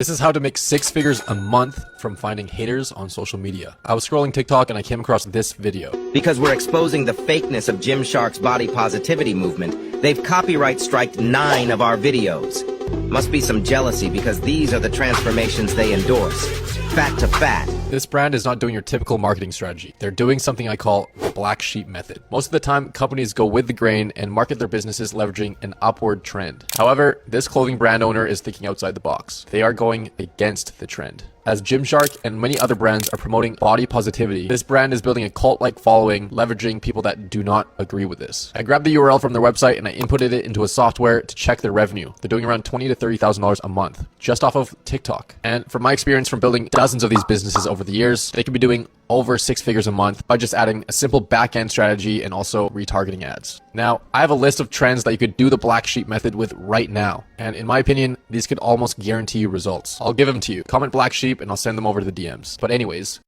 This is how to make 6 figures a month from finding haters on social media. I was scrolling TikTok and I came across this video. Because we're exposing the fakeness of Gymshark's body positivity movement, they've copyright striked 9 of our videos. Must be some jealousy because these are the transformations they endorse. Fat to fat. This brand is not doing your typical marketing strategy. They're doing something I call the black sheep method. Most of the time, companies go with the grain and market their businesses leveraging an upward trend. However, this clothing brand owner is thinking outside the box. They are going against the trend. As Gymshark and many other brands are promoting body positivity, this brand is building a cult-like following, leveraging people that do not agree with this. I grabbed the URL from their website and I inputted it into a software to check their revenue. They're doing around $20,000 to $30,000 a month, just off of TikTok. And from my experience from building dozens of these businesses over the years, they could be doing over 6 figures a month by just adding a simple back-end strategy and also retargeting ads. Now, I have a list of trends that you could do the black sheep method with right now. And in my opinion, these could almost guarantee you results. I'll give them to you. Comment black sheep and I'll send them over to the DMs. But anyways,